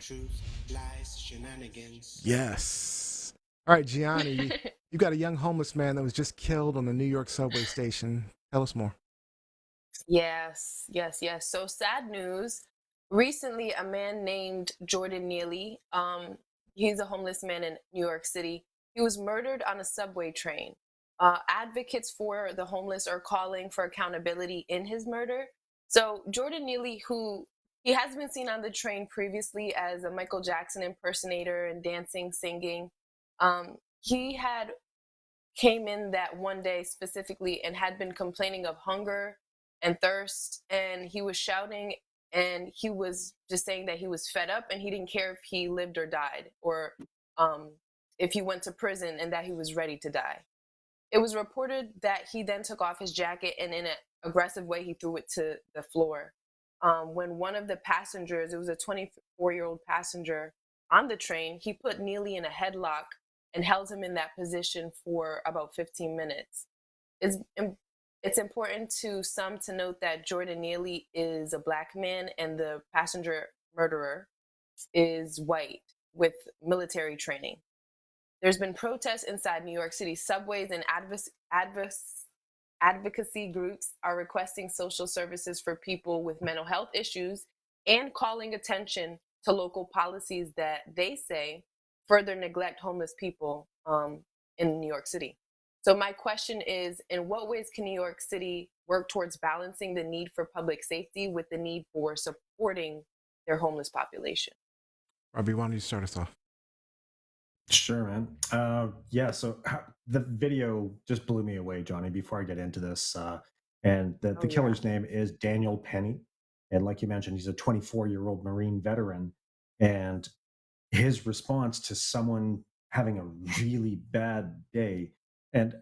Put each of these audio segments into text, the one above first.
Truth, lies, shenanigans. Yes. All right, Gianni, you got a young homeless man that was just killed on a New York subway station. Tell us more. Yes, yes, yes. So sad news. Recently, a man named Jordan Neely, he's a homeless man in New York City. He was murdered on a subway train. Advocates for the homeless are calling for accountability in his murder. So Jordan Neely, who he has been seen on the train previously as a Michael Jackson impersonator and dancing, singing. He had came in that one day specifically and had been complaining of hunger and thirst, and he was shouting, and he was just saying that he was fed up and he didn't care if he lived or died, or um, if he went to prison, and that he was ready to die. It was reported that he then took off his jacket and in an aggressive way he threw it to the floor. When one of the passengers, it was a 24-year-old passenger on the train, he put Neely in a headlock and held him in that position for about 15 minutes. It's it's important to some to note that Jordan Neely is a black man and the passenger murderer is white with military training. There's been protests inside New York City subways, and advocacy groups are requesting social services for people with mental health issues and calling attention to local policies that they say further neglect homeless people in New York City. So, my question is, in what ways can New York City work towards balancing the need for public safety with the need for supporting their homeless population? Robbie, why don't you start us off? Sure, man. Yeah, so the video just blew me away, Johnny, before I get into this. And the Oh, yeah. killer's name is Daniel Penny. And like you mentioned, he's a 24-year-old Marine veteran. And his response to someone having a really bad day. And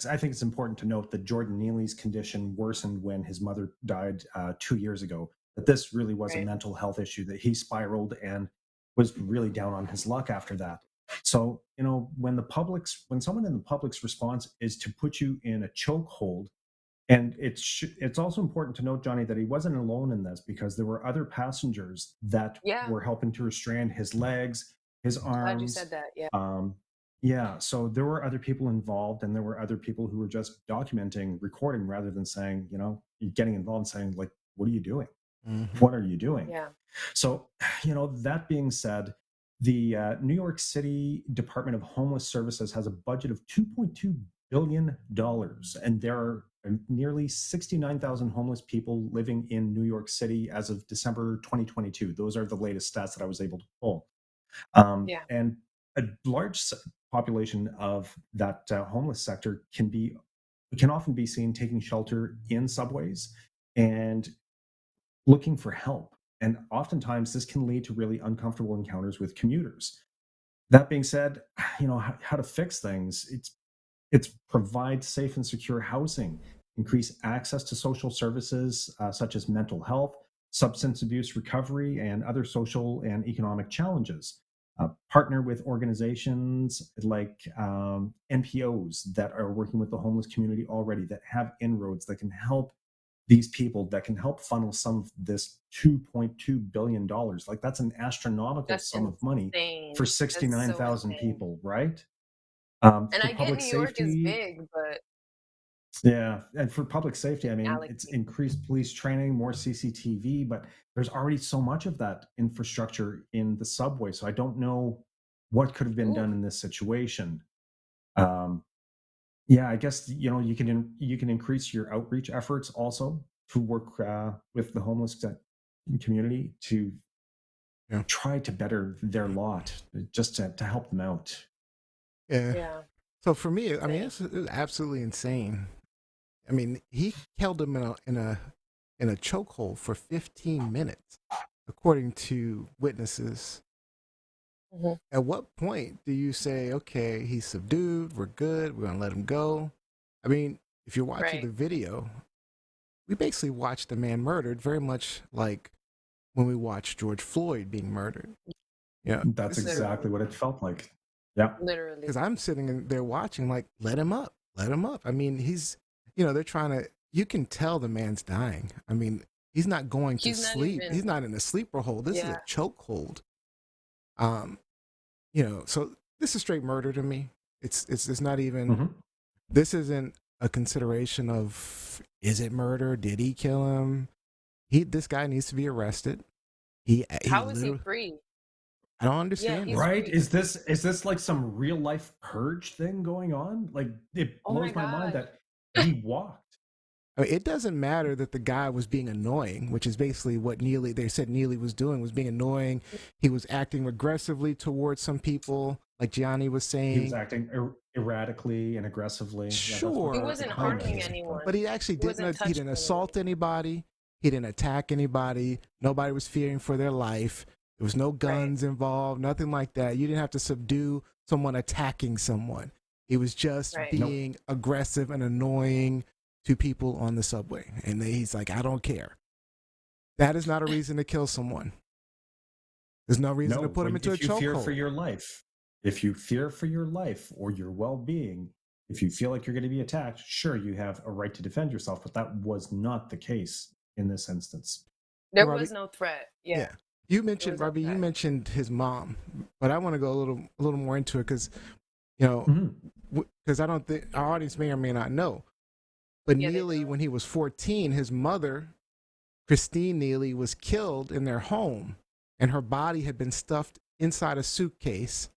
I think it's important to note that Jordan Neely's condition worsened when his mother died 2 years ago. That this really was a Right. mental health issue, that he spiraled and was really down on his luck after that. So, when someone in the public's response is to put you in a chokehold, and it's also important to note, Johnny, that he wasn't alone in this because there were other passengers that Yeah. were helping to restrain his legs, his Glad you arms. said that. Yeah. Yeah, so there were other people involved, and there were other people who were just documenting, recording, rather than saying, getting involved and saying, like, what are you doing? Hmm. What are you doing? Yeah. So, that being said, the New York City Department of Homeless Services has a budget of $2.2 billion, and there are nearly 69,000 homeless people living in New York City as of December 2022. Those are the latest stats that I was able to pull. Yeah. And a large population of that homeless sector can often be seen taking shelter in subways and looking for help. And oftentimes, this can lead to really uncomfortable encounters with commuters. That being said, how to fix things. It's provide safe and secure housing, increase access to social services such as mental health, substance abuse recovery, and other social and economic challenges. Partner with organizations like NPOs that are working with the homeless community already, that have inroads, that can help these people, that can help funnel some of this $2.2 billion. Like, that's an astronomical That's sum of money insane. for That's so 69,000 insane. people, right? And For I get public New York is safety, big, but yeah, and for public safety, I mean, it's allocate. increased police training, more CCTV, but there's already so much of that infrastructure in the subway. So I don't know what could have been Ooh, done in this situation. Um, yeah, I guess you can increase your outreach efforts also to work with the homeless community to Yeah. try to better their lot, just to help them out. Yeah. yeah, So for me, I mean, insane. it's absolutely insane. I mean, he held him in a chokehold for 15 minutes, according to witnesses. Hmm. At what point do you say, okay, he's subdued, we're good, we're gonna let him go? I mean, if you're watching Right. the video, we basically watched a man murdered, very much like when we watched George Floyd being murdered. Yeah, That's this is exactly Literally. what it felt like. Yeah. because Literally. I'm sitting in there watching, like, let him up, let him up. I mean, they're trying to. You can tell the man's dying. I mean, he's not going to He's not sleep. even, He's not in a sleeper hold. This is a yeah. choke hold. Um, so this is straight murder to me. It's not even. Mhm. This isn't a consideration of is it murder? Did he kill him? This guy needs to be arrested. He How is he literally. free? I don't Yeah, understand it. he's Right? free. Is this like some real life purge thing going on? Like it Oh my blows my mind God. that he walked. I mean, it doesn't matter that the guy was being annoying, which is basically what they said Neely was doing, was being annoying. He was acting aggressively towards some people, like Gianni was He was saying. acting erratically and aggressively. Yeah, that's what He Sure, the wasn't claim harming is. but anyone. he actually He wasn't he touching didn't anyone. assault anybody. He didn't attack anybody. Nobody was fearing for their life. There was no Right. guns involved, nothing like that. You didn't have to subdue someone attacking someone. He was just Right. Nope. being aggressive and annoying to people on the subway. And he's like, I don't care. That is not a reason to kill someone. There's no reason to No, put him into a if you fear for chokehold. your life, if you fear for your life or your well-being, if you feel like you're going to be attacked, sure, you have a right to defend yourself, but that was not the case in this instance. There Robbie, was no threat. Yeah. yeah. You There mentioned was no Robbie. You threat. mentioned his mom, but I want to go a little more into it because, Mhm. because I don't think our audience may or may not know. But Yeah, they Neely, don't. when he was 14, his mother, Christine Neely, was killed in their home, and her body had been stuffed inside a suitcase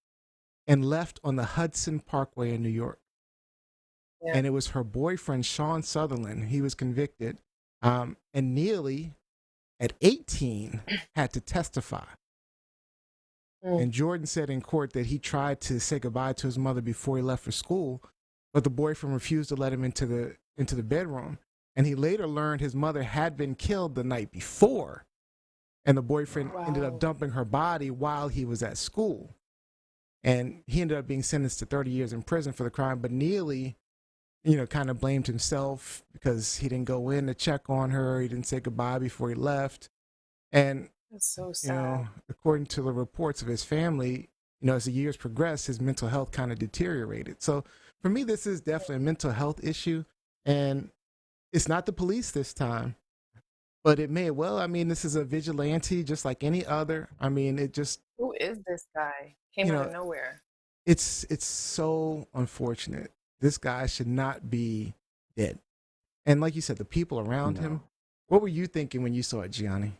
and left on the Hudson Parkway in New York. Yeah. And it was her boyfriend, Sean Sutherland. He was convicted. And Neely, at 18, had to testify. Mm. And Jordan said in court that he tried to say goodbye to his mother before he left for school, but the boyfriend refused to let him into the bedroom. And he later learned his mother had been killed the night before, and the boyfriend ended up Wow. dumping her body while he was at school. And he ended up being sentenced to 30 years in prison for the crime. But Neely, kind of blamed himself because he didn't go in to check on her. He didn't say goodbye before he left. And That's so sad. according to the reports of his family, as the years progressed, his mental health kind of deteriorated. So for me, this is definitely a mental health issue. And it's not the police this time, but it may well. I mean, this is a vigilante just like any other. I mean, it just, Who is this guy? Came out of nowhere. it's so unfortunate. This guy should not be dead. And like you said, the people around No. him, what were you thinking when you saw it, Gianni?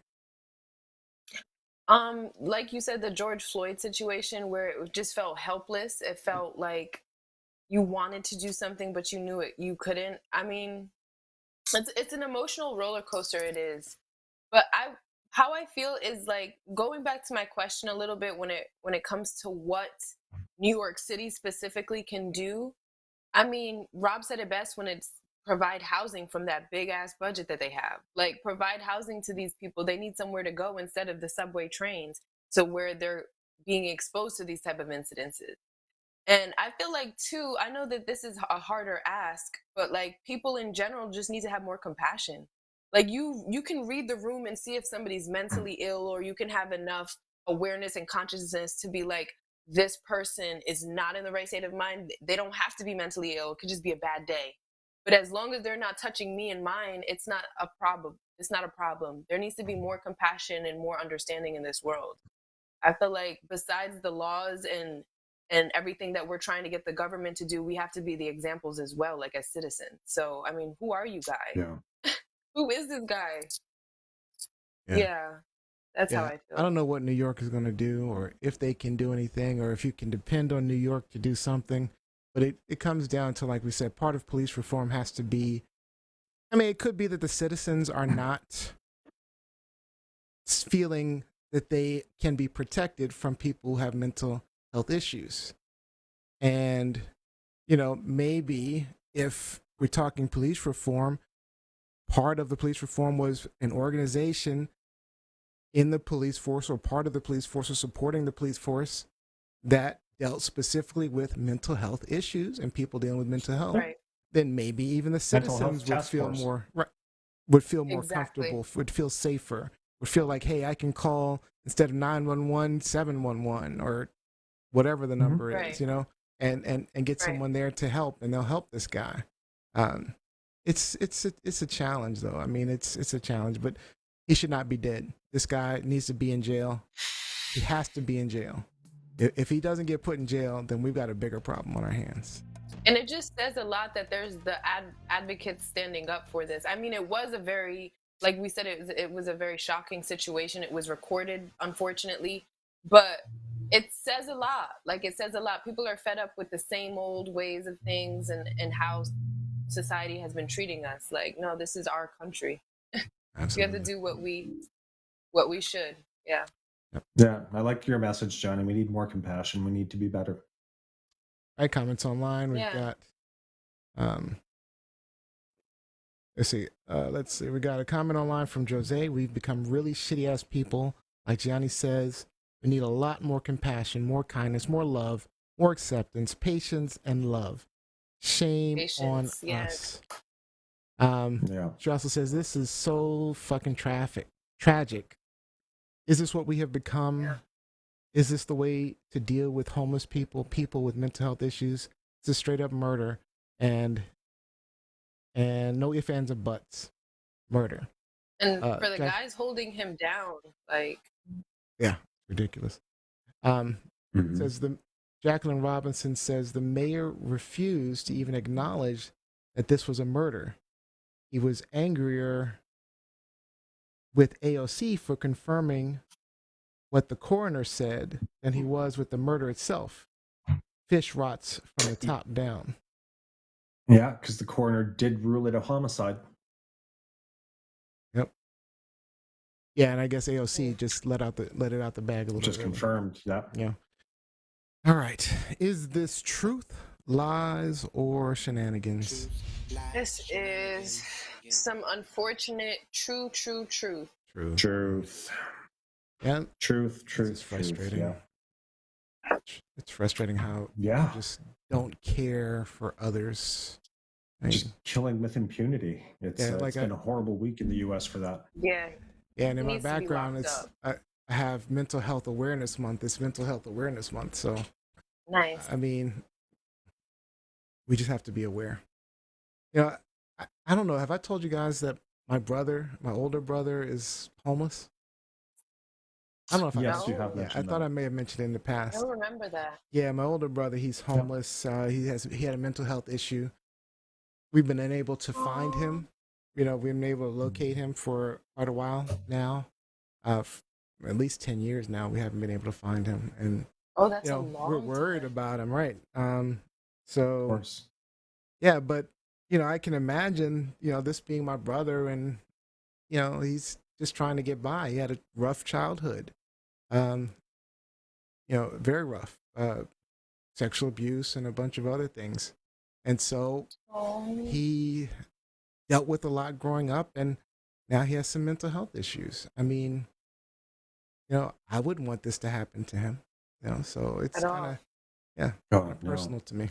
Like you said, the George Floyd situation where it just felt helpless. It felt like you wanted to do something, but you knew you couldn't. I mean, it's an emotional roller coaster. It is, but how I feel is like going back to my question a little bit when it comes to what New York City specifically can do. I mean, Rob said it best when it's provide housing from that big ass budget that they have. Like provide housing to these people. They need somewhere to go instead of the subway trains to where they're being exposed to these type of incidences. And I feel like too, I know that this is a harder ask, but like people in general just need to have more compassion. Like you can read the room and see if somebody's mentally ill, or you can have enough awareness and consciousness to be like, this person is not in the right state of mind. They don't have to be mentally ill. It could just be a bad day. But as long as they're not touching me and mine, it's not a problem. It's not a problem. There needs to be more compassion and more understanding in this world. I feel like besides the laws and everything that we're trying to get the government to do, we have to be the examples as well, like as citizens. So, I mean, who are you guys? Yeah. Who is this guy? Yeah. Yeah, that's how Yeah. I I feel. don't know what New York is going to do or if they can do anything or if you can depend on New York to do something. But it comes down to, like we said, part of police reform has to be, I mean, it could be that the citizens are not feeling that they can be protected from people who have mental health issues. And, maybe if we're talking police reform, part of the police reform was an organization in the police force or part of the police force or supporting the police force that dealt specifically with mental health issues and people dealing with mental health, Right. then maybe even the Mental health citizens would task feel force. more Exactly. comfortable, would feel safer, would feel like, hey, I can call instead of 911 711 or whatever the number Right. is, and get Right. someone there to help, and they'll help this guy. Um, it's a challenge though. I mean, it's a challenge, but he should not be dead. This guy needs to be in jail. he has to be in jail. If he doesn't get put in jail, then we've got a bigger problem on our hands. And it just says a lot that there's the advocates standing up for this. I mean, it was a very, like we said, it was a very shocking situation. It was recorded, unfortunately, but it says a lot. Like, it says a lot. People are fed up with the same old ways of things and how society has been treating us. Like, no, this is our country. Absolutely. We have to do what we should. Yeah. Yeah, I like your message, Johnny. We need more compassion. We need to be better. All right, comments online. We've got let's see. We got a comment online from Jose. We've become really shitty ass people. Like Gianni says, we need a lot more compassion, more kindness, more love, more acceptance, patience, and love. Shame on us. She also says, this is so fucking tragic. Is this what we have become? Yeah. Is this the way to deal with homeless people, people with mental health issues? It's a straight up murder, and no ifs, ands, or buts. Murder. And for the guys holding him down, like, yeah, ridiculous. Says Jacqueline Robinson says the mayor refused to even acknowledge that this was a murder. He was angrier with AOC for confirming what the coroner said than he was with the murder itself. Fish rots from the top down. Yeah, because the coroner did rule it a homicide. Yep. Yeah, and I guess AOC just let it out the bag a little bit. Just confirmed that. Yeah. All right. Is this truth, lies, or shenanigans? This is some unfortunate truth. Truth. Yeah. Truth. It's frustrating. Yeah. It's frustrating how you just don't care for others. Just killing with impunity. It's been a horrible week in the U.S. for that. Yeah. Yeah, and in my background, I have Mental Health Awareness Month. It's Mental Health Awareness Month, so nice. I mean, we just have to be aware. You know, I don't know. Have I told you guys that my older brother, is homeless? I don't know if you have mentioned I thought I may have mentioned it in the past. I don't remember that. Yeah, my older brother, he's homeless. He had a mental health issue. We've been unable to find him. You know, we've been able to locate him for quite a while now. At least 10 years now, we haven't been able to find him. And that's a long we're worried about him, right? So, of course. Yeah, but I can imagine, this being my brother, and he's just trying to get by. He had a rough childhood. Very rough, sexual abuse and a bunch of other things. And so he dealt with a lot growing up, and now he has some mental health issues. I mean, I wouldn't want this to happen to him, so it's kind of, personal to me.